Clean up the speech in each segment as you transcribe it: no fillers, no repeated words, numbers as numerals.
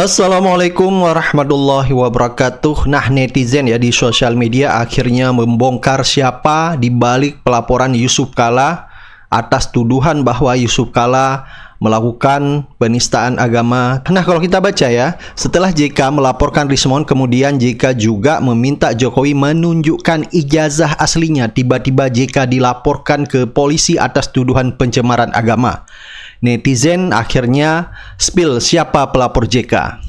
Assalamualaikum warahmatullahi wabarakatuh. Nah, netizen ya di sosial media akhirnya membongkar siapa di balik pelaporan Yusuf Kalla atas tuduhan bahwa Yusuf Kalla melakukan penistaan agama. Nah, kalau kita baca ya, setelah JK melaporkan Rismon, kemudian JK juga meminta Jokowi menunjukkan ijazah aslinya. Tiba-tiba JK dilaporkan ke polisi atas tuduhan pencemaran agama. Netizen akhirnya spill siapa pelapor JK.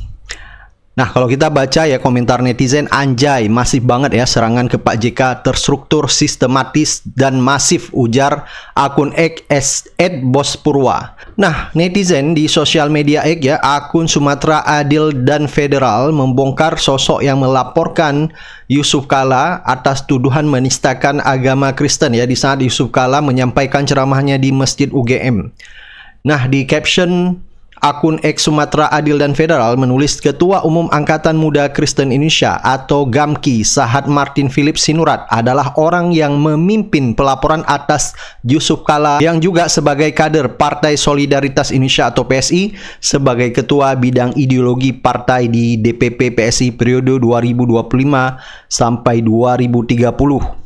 Nah, kalau kita baca ya komentar netizen, anjay, masif banget ya serangan ke Pak JK, terstruktur, sistematis, dan masif, ujar akun X @bospurwa. Nah, netizen di sosial media X ya, akun Sumatera Adil dan Federal membongkar sosok yang melaporkan Yusuf Kalla atas tuduhan menistakan agama Kristen ya, di saat Yusuf Kalla menyampaikan ceramahnya di Masjid UGM. Nah, di caption akun X Sumatera Adil dan Federal menulis, Ketua Umum Angkatan Muda Kristen Indonesia atau GAMKI Sahat Martin Philip Sinurat adalah orang yang memimpin pelaporan atas Yusuf Kalla yang juga sebagai kader Partai Solidaritas Indonesia atau PSI sebagai Ketua Bidang Ideologi Partai di DPP PSI periode 2025 sampai 2030.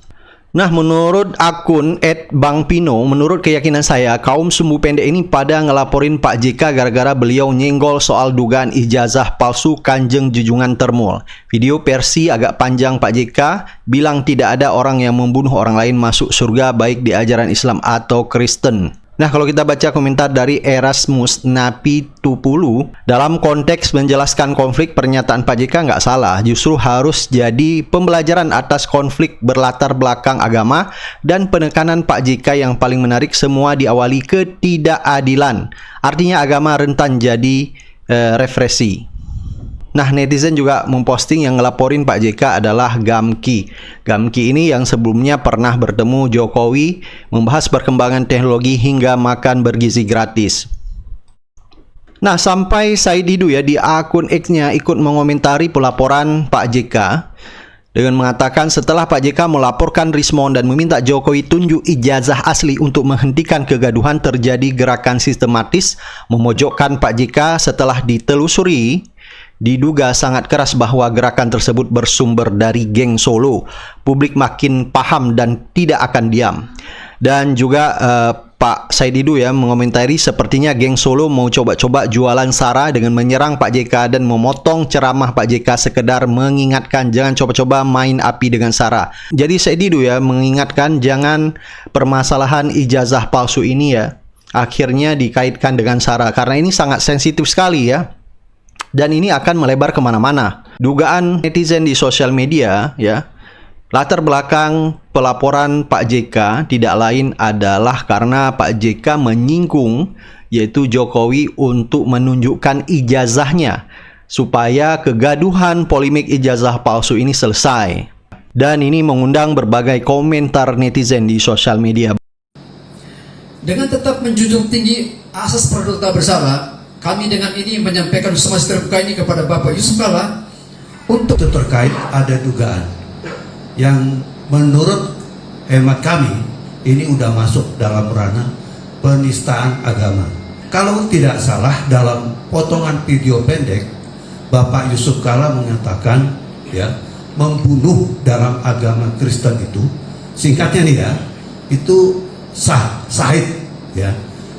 Nah, menurut akun @bangpino, menurut keyakinan saya, kaum sumbu pendek ini pada ngelaporin Pak JK gara-gara beliau nyenggol soal dugaan ijazah palsu Kanjeng Junjungan Termul. Video versi agak panjang Pak JK bilang tidak ada orang yang membunuh orang lain masuk surga baik di ajaran Islam atau Kristen. Nah, kalau kita baca komentar dari Erasmus Napitupulu, dalam konteks menjelaskan konflik, pernyataan Pak JK nggak salah, justru harus jadi pembelajaran atas konflik berlatar belakang agama dan penekanan Pak JK yang paling menarik semua diawali ketidakadilan. Artinya agama rentan jadi represi. Nah, netizen juga memposting yang ngelaporin Pak JK adalah GAMKI. GAMKI ini yang sebelumnya pernah bertemu Jokowi membahas perkembangan teknologi hingga makan bergizi gratis. Nah, sampai Said Didu ya di akun X-nya ikut mengomentari pelaporan Pak JK dengan mengatakan setelah Pak JK melaporkan Rismon dan meminta Jokowi tunjuk ijazah asli untuk menghentikan kegaduhan, terjadi gerakan sistematis memojokkan Pak JK. Setelah ditelusuri, diduga sangat keras bahwa gerakan tersebut bersumber dari geng Solo. Publik makin paham dan tidak akan diam. Dan juga Pak Said Didu ya mengomentari sepertinya geng Solo mau coba-coba jualan SARA dengan menyerang Pak JK dan memotong ceramah Pak JK, sekedar mengingatkan jangan coba-coba main api dengan SARA. Jadi Said Didu ya mengingatkan jangan permasalahan ijazah palsu ini ya akhirnya dikaitkan dengan SARA, karena ini sangat sensitif sekali ya. Dan ini akan melebar kemana-mana. Dugaan netizen di sosial media ya, latar belakang pelaporan Pak JK tidak lain adalah karena Pak JK menyinggung yaitu Jokowi untuk menunjukkan ijazahnya supaya kegaduhan polemik ijazah palsu ini selesai. Dan ini mengundang berbagai komentar netizen di sosial media. Dengan tetap menjunjung tinggi asas praduga bersalah, kami dengan ini menyampaikan somasi terbuka ini kepada Bapak Yusuf Kalla untuk terkait ada dugaan yang menurut hemat kami ini udah masuk dalam ranah penistaan agama. Kalau tidak salah dalam potongan video pendek Bapak Yusuf Kalla menyatakan ya membunuh dalam agama Kristen itu, singkatnya nih ya, itu sahid ya.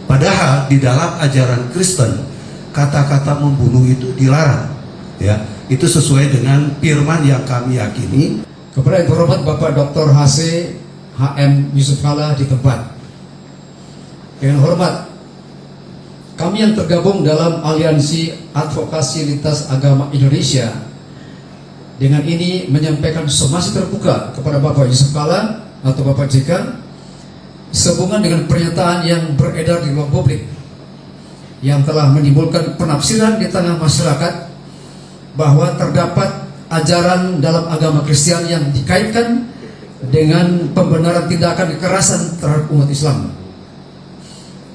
Padahal di dalam ajaran Kristen kata-kata membunuh itu dilarang ya. Itu sesuai dengan firman yang kami yakini. Kepada yang terhormat Bapak Dr. H.C. H.M. Yusuf Kalla di tempat, dengan hormat kami yang tergabung dalam Aliansi Advokasi Lintas Agama Indonesia dengan ini menyampaikan somasi terbuka kepada Bapak Yusuf Kalla atau Bapak JK sehubungan dengan pernyataan yang beredar di ruang publik yang telah menimbulkan penafsiran di tengah masyarakat bahwa terdapat ajaran dalam agama Kristen yang dikaitkan dengan pembenaran tindakan kekerasan terhadap umat Islam.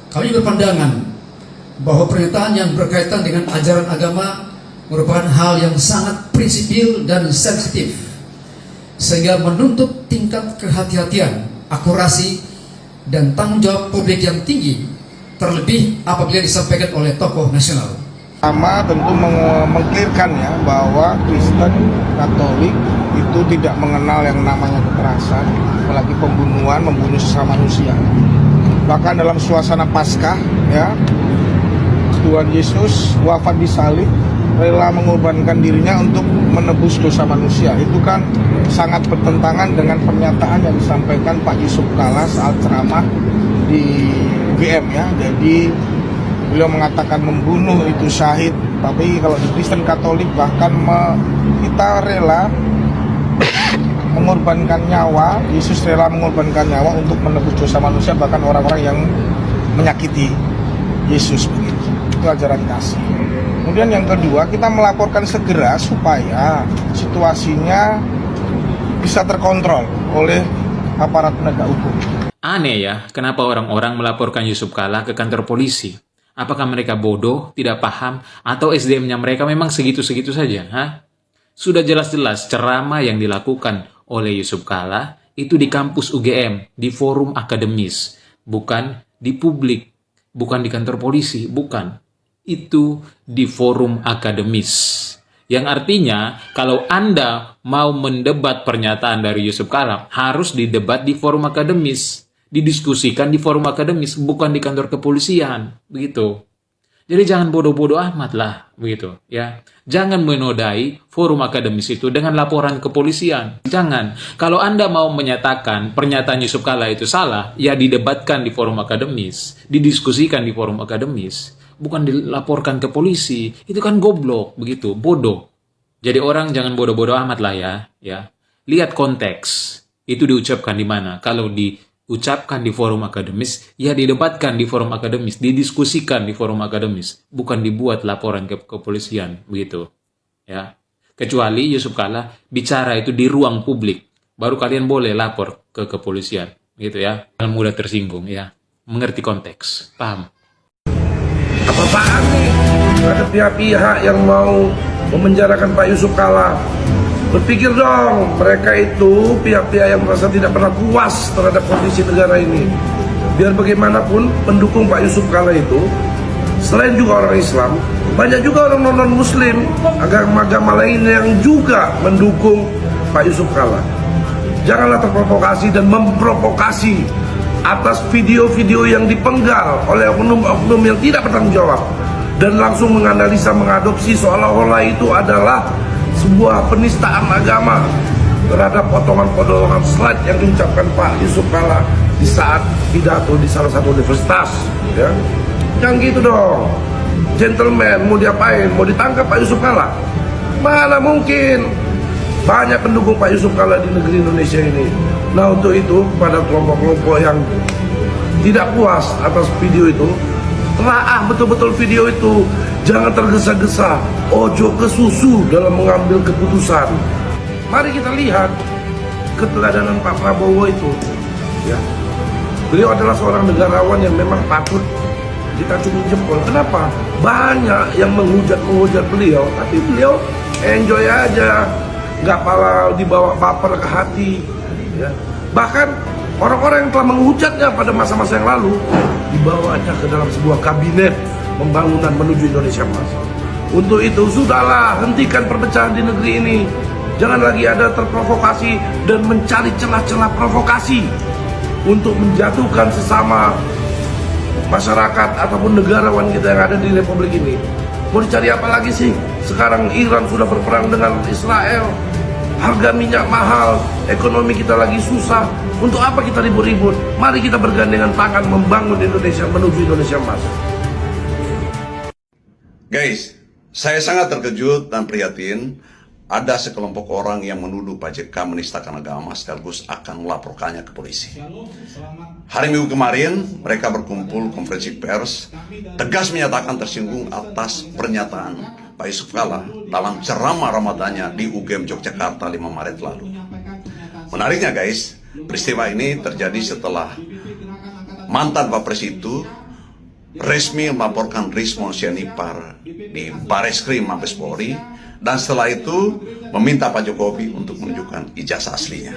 Kami berpandangan bahwa pernyataan yang berkaitan dengan ajaran agama merupakan hal yang sangat prinsipil dan sensitif, sehingga menuntut tingkat kehati-hatian, akurasi, dan tanggung jawab publik yang tinggi, terlebih apabila disampaikan oleh tokoh nasional. Pertama tentu mengklirkan ya bahwa Kristen Katolik itu tidak mengenal yang namanya kekerasan, apalagi pembunuhan, membunuh sesama manusia. Bahkan dalam suasana Paskah ya, Tuhan Yesus wafat di salib, rela mengorbankan dirinya untuk menebus dosa manusia. Itu kan sangat bertentangan dengan pernyataan yang disampaikan Pak Yusuf Kalla saat ceramah di UGM ya. Jadi beliau mengatakan membunuh itu syahid, tapi kalau di Kristen Katolik bahkan kita rela mengorbankan nyawa, Yesus rela mengorbankan nyawa untuk menebus dosa manusia, bahkan orang-orang yang menyakiti Yesus begitu. Itu ajaran kasih. Kemudian yang kedua, kita melaporkan segera supaya situasinya bisa terkontrol oleh aparat penegak hukum. Aneh ya, kenapa orang-orang melaporkan Yusuf Kalla ke kantor polisi? Apakah mereka bodoh, tidak paham, atau SDM-nya mereka memang segitu-segitu saja? Sudah jelas-jelas ceramah yang dilakukan oleh Yusuf Kalla itu di kampus UGM, di forum akademis, bukan di publik, bukan di kantor polisi, bukan. Itu di forum akademis. Yang artinya, kalau Anda mau mendebat pernyataan dari Yusuf Kalla, harus didebat di forum akademis. Didiskusikan di forum akademis, bukan di kantor kepolisian, begitu. Jadi jangan bodoh-bodoh amat lah, begitu ya. Jangan menodai forum akademis itu dengan laporan kepolisian. Jangan. Kalau Anda mau menyatakan pernyataan Yusuf Kalla itu salah, ya didebatkan di forum akademis, didiskusikan di forum akademis, bukan dilaporkan ke polisi. Itu kan goblok, begitu, bodoh. Jadi orang jangan bodoh-bodoh amat lah ya. Lihat konteks. Itu diucapkan di mana? Kalau diucapkan di forum akademis, ya didebatkan di forum akademis, didiskusikan di forum akademis, bukan dibuat laporan ke kepolisian, begitu. Ya. Kecuali Yusuf Kalla bicara itu di ruang publik, baru kalian boleh lapor ke kepolisian, gitu ya. Jangan mudah tersinggung ya. Mengerti konteks, paham? Apa-apaan nih? Ada pihak-pihak yang mau memenjarakan Pak Yusuf Kalla. Berpikir dong, mereka itu pihak-pihak yang merasa tidak pernah puas terhadap kondisi negara ini. Biar bagaimanapun pendukung Pak Yusuf Kalla itu, selain juga orang Islam, banyak juga orang non-muslim, agama-agama lain yang juga mendukung Pak Yusuf Kalla. Janganlah terprovokasi dan memprovokasi atas video-video yang dipenggal oleh oknum-oknum yang tidak bertanggung jawab dan langsung menganalisa, mengadopsi seolah-olah itu adalah sebuah penistaan agama terhadap potongan-potongan slide yang diucapkan Pak Yusuf Kalla di saat pidato di salah satu universitas ya. Jangan gitu dong, gentleman. Mau diapain? Mau ditangkap Pak Yusuf Kalla? Mana mungkin. Banyak pendukung Pak Yusuf Kalla di negeri Indonesia ini. Nah, untuk itu kepada kelompok-kelompok yang tidak puas atas video itu, telaah betul-betul video itu. Jangan tergesa-gesa, ojo ke susu dalam mengambil keputusan. Mari kita lihat keteladanan Pak Prabowo itu ya. Beliau adalah seorang negarawan yang memang patut kita cungi jempol. Kenapa? Banyak yang menghujat beliau, tapi beliau enjoy aja, nggak pala dibawa baper ke hati ya. Bahkan orang-orang yang telah menghujatnya pada masa-masa yang lalu dibawanya ke dalam sebuah kabinet pembangunan menuju Indonesia Emas. Untuk itu sudahlah, hentikan perpecahan di negeri ini. Jangan lagi ada terprovokasi dan mencari celah-celah provokasi untuk menjatuhkan sesama masyarakat ataupun negarawan kita yang ada di Republik ini. Mau dicari apa lagi sih? Sekarang Iran sudah berperang dengan Israel, harga minyak mahal, ekonomi kita lagi susah. Untuk apa kita ribut-ribut? Mari kita bergandengan tangan membangun Indonesia menuju Indonesia Emas. Guys, saya sangat terkejut dan prihatin ada sekelompok orang yang menuduh Pak JK menistakan agama sekaligus akan melaporkannya ke polisi. Hari Minggu kemarin, mereka berkumpul konferensi pers, tegas menyatakan tersinggung atas pernyataan Pak Yusuf Kalla dalam ceramah Ramadannya di UGM Yogyakarta 5 Maret lalu. Menariknya guys, peristiwa ini terjadi setelah mantan Wapres itu resmi melaporkan Rismon Sianipar di Bareskrim Mabes Polri, dan setelah itu meminta Pak Jokowi untuk menunjukkan ijazah aslinya.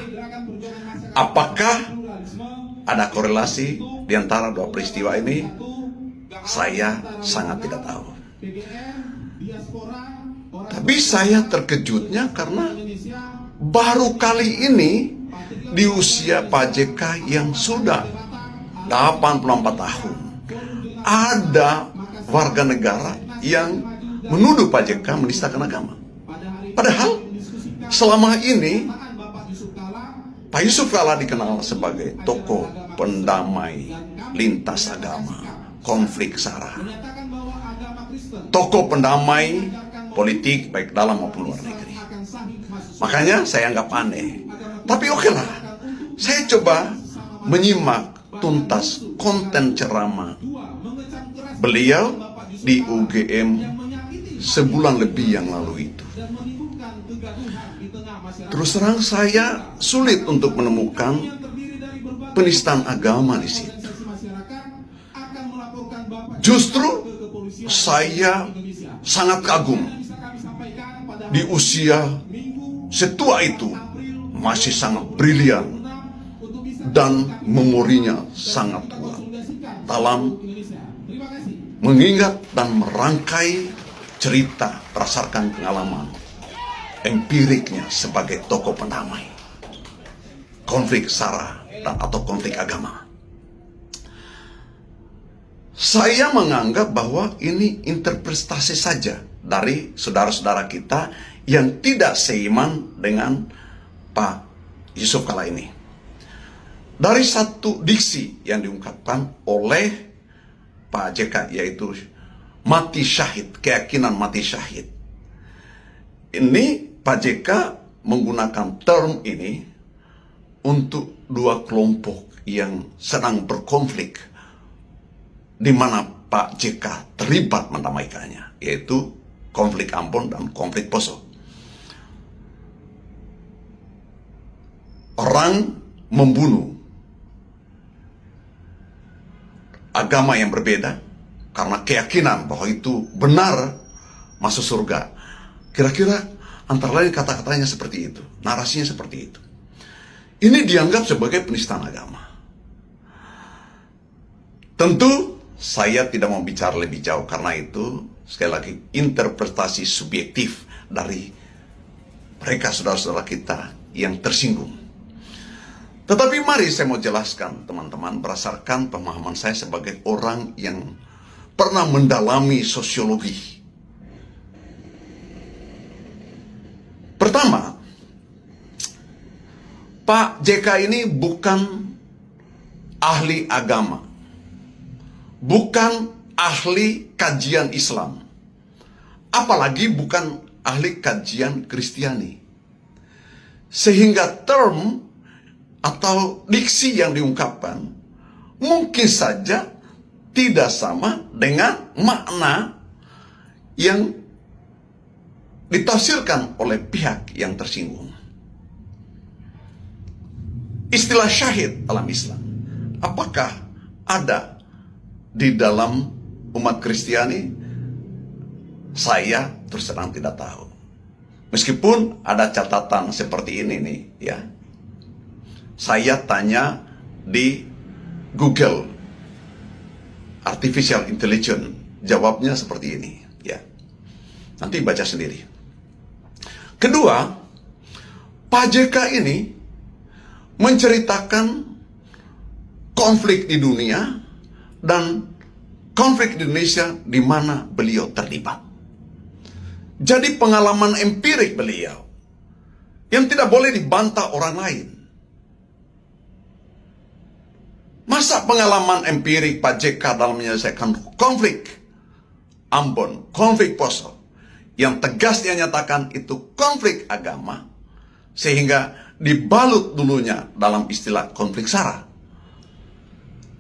Apakah ada korelasi di antara dua peristiwa ini? Saya sangat tidak tahu. Tapi saya terkejutnya karena baru kali ini di usia Pak JK yang sudah 84 tahun ada warga negara yang menuduh Pak JK menistakan agama. Padahal selama ini Pak Yusuf Kalla dikenal sebagai tokoh pendamai lintas agama, konflik SARA, tokoh pendamai politik baik dalam maupun luar negeri. Makanya saya anggap aneh. Tapi oke lah, saya coba menyimak tuntas konten ceramah beliau di UGM sebulan lebih yang lalu itu. Terus terang saya sulit untuk menemukan penistaan agama di situ. Justru saya sangat kagum di usia setua itu masih sangat brilian dan memorinya sangat kuat dalam mengingat dan merangkai cerita berdasarkan pengalaman empiriknya sebagai tokoh pendamai konflik SARA dan atau konflik agama. Saya menganggap bahwa ini interpretasi saja dari saudara-saudara kita yang tidak seiman dengan Pak Yusuf Kalla ini. Dari satu diksi yang diungkapkan oleh Pak JK, yaitu mati syahid, keyakinan mati syahid. Ini Pak JK menggunakan term ini untuk dua kelompok yang sedang berkonflik, di mana Pak JK terlibat mendamaikannya, yaitu konflik Ambon dan konflik Poso. Orang membunuh agama yang berbeda karena keyakinan bahwa itu benar masuk surga. Kira-kira antara lain kata-katanya seperti itu, narasinya seperti itu. Ini dianggap sebagai penistaan agama. Tentu saya tidak mau bicara lebih jauh karena itu sekali lagi interpretasi subjektif dari mereka saudara-saudara kita yang tersinggung. Tetapi mari saya mau jelaskan teman-teman berdasarkan pemahaman saya sebagai orang yang pernah mendalami sosiologi. Pertama, Pak JK ini bukan ahli agama, bukan ahli kajian Islam, apalagi bukan ahli kajian Kristiani. Sehingga term atau diksi yang diungkapkan mungkin saja tidak sama dengan makna yang ditafsirkan oleh pihak yang tersinggung. Istilah syahid dalam Islam, apakah ada di dalam umat Kristiani? Saya terus terang tidak tahu. Meskipun ada catatan seperti ini nih, ya. Saya tanya di Google Artificial Intelligence, jawabnya seperti ini, ya. Nanti baca sendiri. Kedua, Pak JK ini menceritakan konflik di dunia dan konflik di Indonesia di mana beliau terlibat. Jadi pengalaman empirik beliau yang tidak boleh dibantah orang lain. Masa pengalaman empirik Pak JK dalam menyelesaikan konflik Ambon, konflik Poso, yang tegas dia nyatakan itu konflik agama, sehingga dibalut dulunya dalam istilah konflik SARA.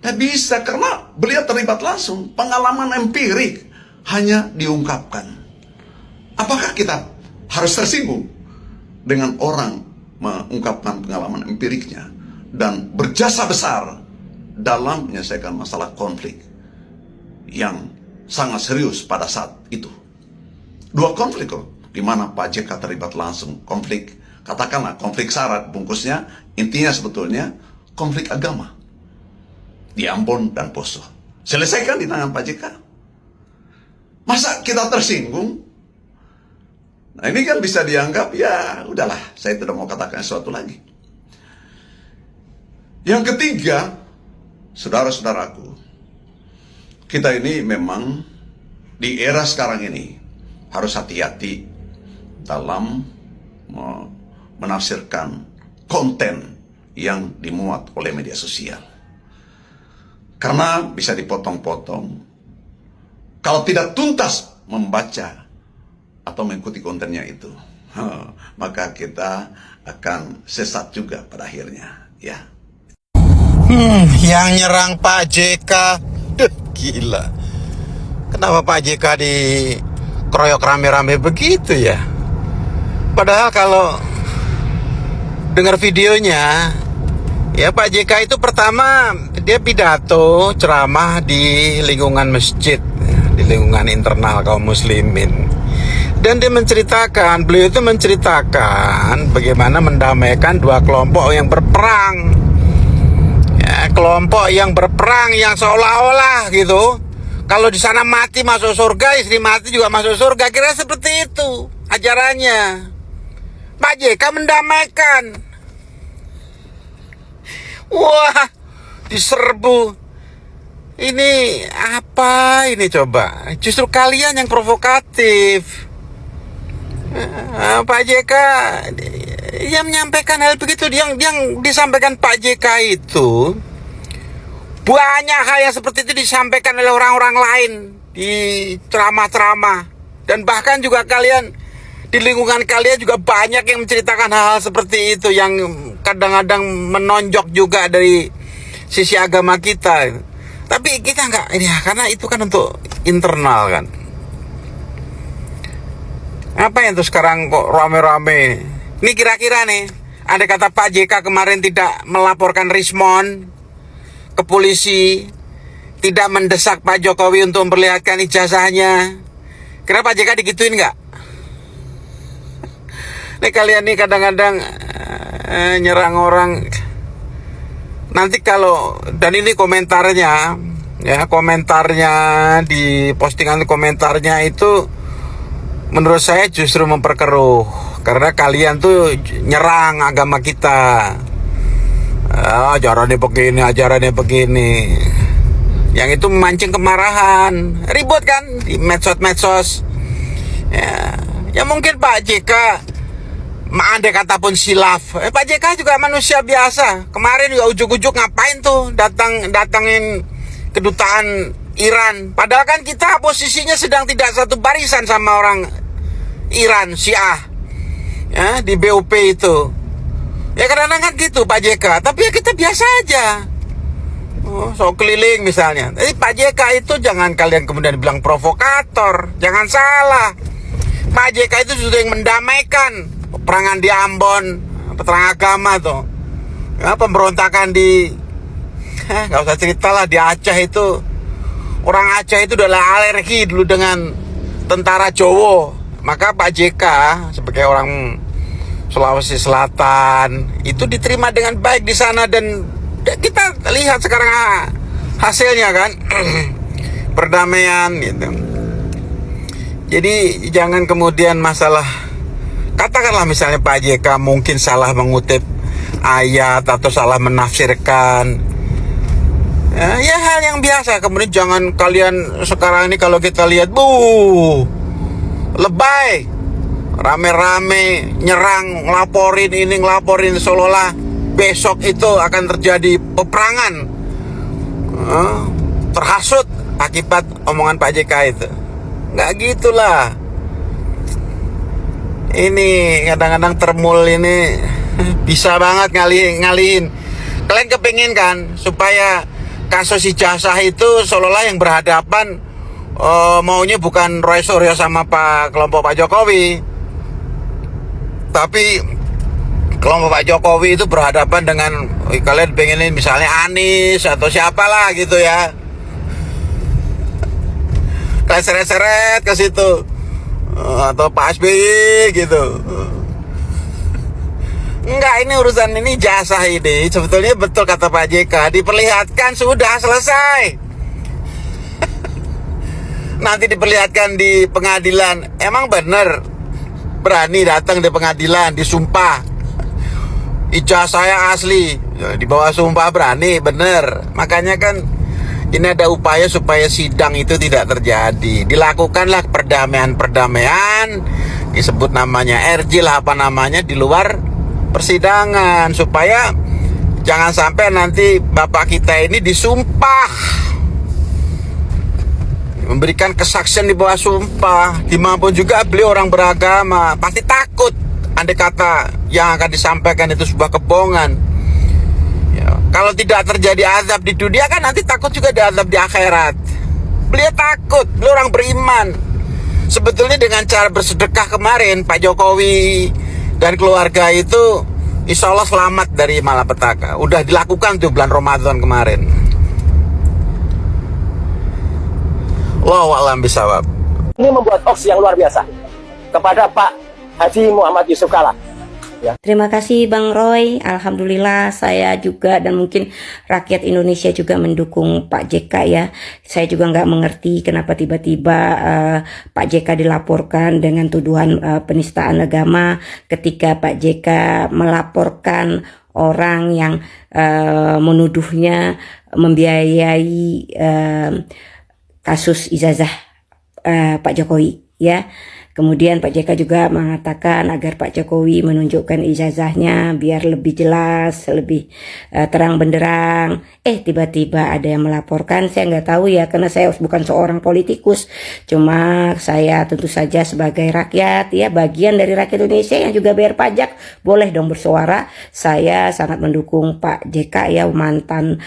Tidak bisa karena beliau terlibat langsung, pengalaman empirik hanya diungkapkan. Apakah kita harus tersinggung dengan orang mengungkapkan pengalaman empiriknya dan berjasa besar dalam menyelesaikan masalah konflik yang sangat serius pada saat itu? Dua konflik kok, di mana Pak JK terlibat langsung. Konflik, katakanlah konflik SARA, bungkusnya intinya sebetulnya konflik agama di Ambon dan Poso. Selesaikan di tangan Pak JK. Masa kita tersinggung Nah ini kan bisa dianggap, ya udahlah, saya tidak mau katakan sesuatu lagi. Yang ketiga, saudara-saudaraku, kita ini memang di era sekarang ini harus hati-hati dalam menafsirkan konten yang dimuat oleh media sosial. Karena bisa dipotong-potong. Kalau tidak tuntas membaca atau mengikuti kontennya itu, maka kita akan sesat juga pada akhirnya, ya. Yang nyerang Pak JK, duh gila. Kenapa Pak JK dikeroyok rame-rame begitu ya? Padahal kalau dengar videonya, ya Pak JK itu pertama dia pidato ceramah di lingkungan masjid, di lingkungan internal kaum muslimin. Dan dia menceritakan, beliau itu menceritakan bagaimana mendamaikan dua kelompok yang berperang. Ya, kelompok yang berperang yang seolah-olah gitu, kalau di sana mati masuk surga, istri mati juga masuk surga. Kira seperti itu ajarannya. Pak JK mendamaikan. Wah, diserbu. Ini apa ini coba? Justru kalian yang provokatif. Pak JK yang menyampaikan hal begitu, yang disampaikan Pak JK itu banyak hal yang seperti itu disampaikan oleh orang-orang lain di ceramah-ceramah, dan bahkan juga kalian di lingkungan kalian juga banyak yang menceritakan hal-hal seperti itu yang kadang-kadang menonjok juga dari sisi agama kita. Tapi kita enggak, ya karena itu kan untuk internal kan. Apa yang tuh sekarang kok rame-rame? Ini kira-kira nih, ada kata Pak JK kemarin tidak melaporkan Rismon ke polisi, tidak mendesak Pak Jokowi untuk memperlihatkan ijazahnya. Kira Pak JK digituin nggak? Nih kalian nih kadang-kadang nyerang orang. Nanti kalau, dan ini komentarnya, ya komentarnya di postingan komentarnya itu menurut saya justru memperkeruh, karena kalian tuh nyerang agama kita. Ajarannya begini. Yang itu memancing kemarahan, ribut kan di medsos. Ya mungkin Pak JK, andai kata pun silaf, Pak JK juga manusia biasa. Kemarin juga ujuk-ujuk ngapain tuh datangin kedutaan Iran. Padahal kan kita posisinya sedang tidak satu barisan sama orang Iran, Syiah, ya, di BOP itu. Ya kadang-kadang kan gitu Pak JK, tapi ya kita biasa aja. So keliling misalnya. Jadi Pak JK itu jangan kalian kemudian bilang provokator, jangan salah. Pak JK itu sudah yang mendamaikan peperangan di Ambon, perang agama tuh. Ya, pemberontakan di nggak usah cerita lah, di Aceh itu. Orang Aceh itu udah alergi dulu dengan tentara Jowo. Maka Pak JK sebagai orang Sulawesi Selatan itu diterima dengan baik di sana, dan kita lihat sekarang hasilnya kan. Perdamaian gitu. Jadi jangan kemudian masalah, katakanlah misalnya Pak JK mungkin salah mengutip ayat atau salah menafsirkan, ya hal yang biasa. Kemudian jangan kalian sekarang ini kalau kita lihat lebay, rame-rame nyerang, ngelaporin ini, ngelaporin, seolah-olah besok itu akan terjadi peperangan, terhasut akibat omongan Pak JK itu. Nggak gitulah. Ini kadang-kadang termul ini bisa banget ngalihin. Kalian kepingin kan supaya kasus ijazah itu seolah-olah yang berhadapan maunya bukan Roy Suryo sama kelompok Pak Jokowi, tapi kelompok Pak Jokowi itu berhadapan dengan kalian pengenin misalnya Anies atau siapalah gitu ya. Kalian seret-seret ke situ, atau Pak SBY gitu. Enggak, ini urusan ini ijazah ini sebetulnya betul kata Pak JK, diperlihatkan sudah selesai. Nanti diperlihatkan di pengadilan, emang bener berani datang di pengadilan, disumpah. Ijazah saya asli, di bawah sumpah berani, bener. Makanya kan ini ada upaya supaya sidang itu tidak terjadi. Dilakukanlah perdamaian, disebut namanya RJ lah apa namanya, di luar persidangan, supaya jangan sampai nanti bapak kita ini disumpah, memberikan kesaksian di bawah sumpah. Dimanapun juga beliau orang beragama, pasti takut andai kata yang akan disampaikan itu sebuah kebohongan. Ya, kalau tidak terjadi azab di dunia kan nanti takut juga di azab di akhirat. Beliau takut, beliau orang beriman. Sebetulnya dengan cara bersedekah kemarin Pak Jokowi dan keluarga itu insya Allah selamat dari malapetaka. Udah dilakukan tuh bulan Ramadan kemarin. Wallahu a'lam bishawab. Ini membuat hoax yang luar biasa kepada Pak Haji Muhammad Yusuf Kalla. Ya. Terima kasih Bang Roy. Alhamdulillah saya juga dan mungkin rakyat Indonesia juga mendukung Pak JK ya. Saya juga nggak mengerti kenapa tiba-tiba Pak JK dilaporkan dengan tuduhan penistaan agama ketika Pak JK melaporkan orang yang menuduhnya membiayai kasus ijazah Pak Jokowi ya. Kemudian Pak JK juga mengatakan agar Pak Jokowi menunjukkan ijazahnya biar lebih jelas, lebih terang benderang. Tiba-tiba ada yang melaporkan, saya nggak tahu ya karena saya bukan seorang politikus. Cuma saya tentu saja sebagai rakyat ya, bagian dari rakyat Indonesia yang juga bayar pajak, boleh dong bersuara. Saya sangat mendukung Pak JK ya, mantan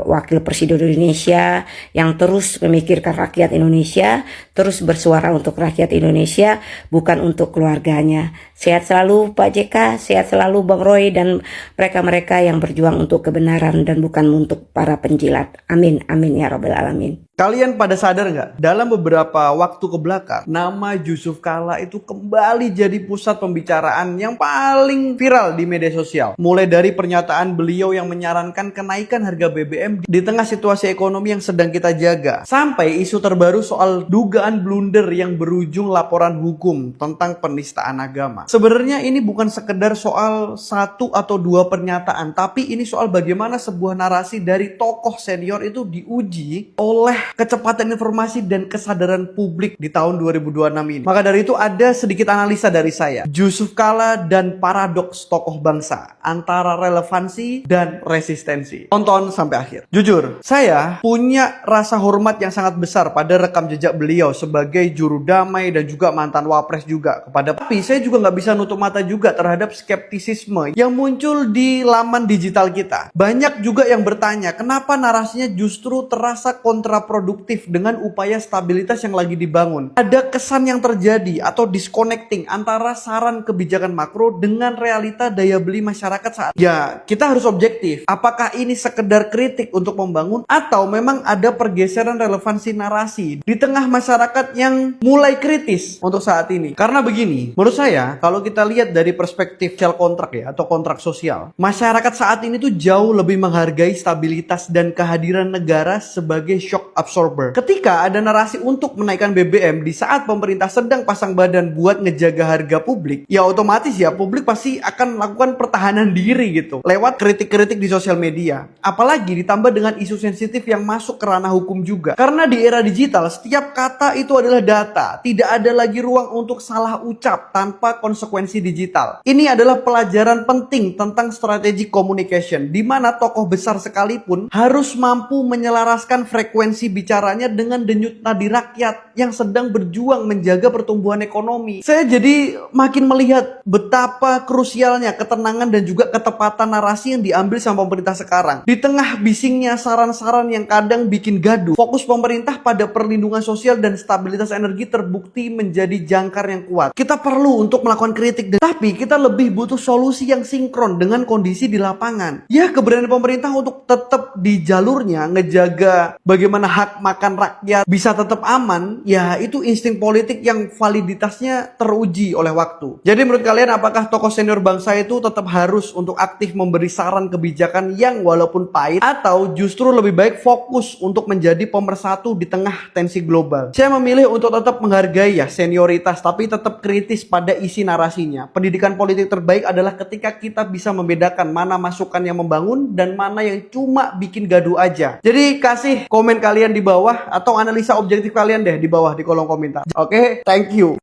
wakil presiden Indonesia yang terus memikirkan rakyat Indonesia, terus bersuara untuk rakyat Indonesia, bukan untuk keluarganya. Sehat selalu Pak JK, sehat selalu Bang Roy dan mereka-mereka yang berjuang untuk kebenaran dan bukan untuk para penjilat. Amin, amin ya Rabbal Alamin. Kalian pada sadar nggak? Dalam beberapa waktu kebelakang, nama Yusuf Kalla itu kembali jadi pusat pembicaraan yang paling viral di media sosial. Mulai dari pernyataan beliau yang menyarankan kenaikan harga BBM di tengah situasi ekonomi yang sedang kita jaga, sampai isu terbaru soal dugaan blunder yang berujung laporan hukum tentang penistaan agama. Sebenarnya ini bukan sekedar soal satu atau dua pernyataan, tapi ini soal bagaimana sebuah narasi dari tokoh senior itu diuji oleh kecepatan informasi dan kesadaran publik di tahun 2026 ini. Maka dari itu ada sedikit analisa dari saya. Yusuf Kalla dan paradoks tokoh bangsa antara relevansi dan resistensi. Tonton sampai akhir. Jujur, saya punya rasa hormat yang sangat besar pada rekam jejak beliau sebagai juru damai dan juga mantan wapres juga kepada. Tapi saya juga nggak bisa nutup mata juga terhadap skeptisisme yang muncul di laman digital kita. Banyak juga yang bertanya, kenapa narasinya justru terasa kontraproduktif dengan upaya stabilitas yang lagi dibangun. Ada kesan yang terjadi atau disconnecting antara saran kebijakan makro dengan realita daya beli masyarakat saat. Ya, kita harus objektif. Apakah ini sekedar kritik untuk membangun atau memang ada pergeseran relevansi narasi di tengah masyarakat yang mulai kritis untuk saat ini? Karena begini, menurut saya kalau kita lihat dari perspektif social kontrak ya atau kontrak sosial, masyarakat saat ini tuh jauh lebih menghargai stabilitas dan kehadiran negara sebagai shock absorber. Ketika ada narasi untuk menaikkan BBM di saat pemerintah sedang pasang badan buat ngejaga harga publik, ya otomatis ya publik pasti akan melakukan pertahanan diri gitu lewat kritik-kritik di sosial media. Apalagi ditambah dengan isu sensitif yang masuk ke ranah hukum juga. Karena di era digital setiap kata itu adalah data, tidak ada lagi ruang untuk salah ucap tanpa konsekuensi digital. Ini adalah pelajaran penting tentang strategic communication di mana tokoh besar sekalipun harus mampu menyelaraskan frekuensi bicaranya dengan denyut nadi rakyat yang sedang berjuang menjaga pertumbuhan ekonomi. Saya jadi makin melihat betapa krusialnya ketenangan dan juga ketepatan narasi yang diambil sama pemerintah sekarang. Di tengah bisingnya saran-saran yang kadang bikin gaduh, fokus pemerintah pada perlindungan sosial dan stabilitas energi terbukti menjadi jangkar yang kuat. Kita perlu untuk melakukan melakukan kritik, tapi kita lebih butuh solusi yang sinkron dengan kondisi di lapangan. Ya, keberanian pemerintah untuk tetap di jalurnya ngejaga bagaimana hak makan rakyat bisa tetap aman, ya itu insting politik yang validitasnya teruji oleh waktu. Jadi menurut kalian, apakah tokoh senior bangsa itu tetap harus untuk aktif memberi saran kebijakan yang walaupun pahit, atau justru lebih baik fokus untuk menjadi pemersatu di tengah tensi global? Saya memilih untuk tetap menghargai ya senioritas, tapi tetap kritis pada isi narasinya. Pendidikan politik terbaik adalah ketika kita bisa membedakan mana masukan yang membangun dan mana yang cuma bikin gaduh aja. Jadi kasih komen kalian di bawah atau analisa objektif kalian deh di bawah di kolom komentar. Oke, thank you.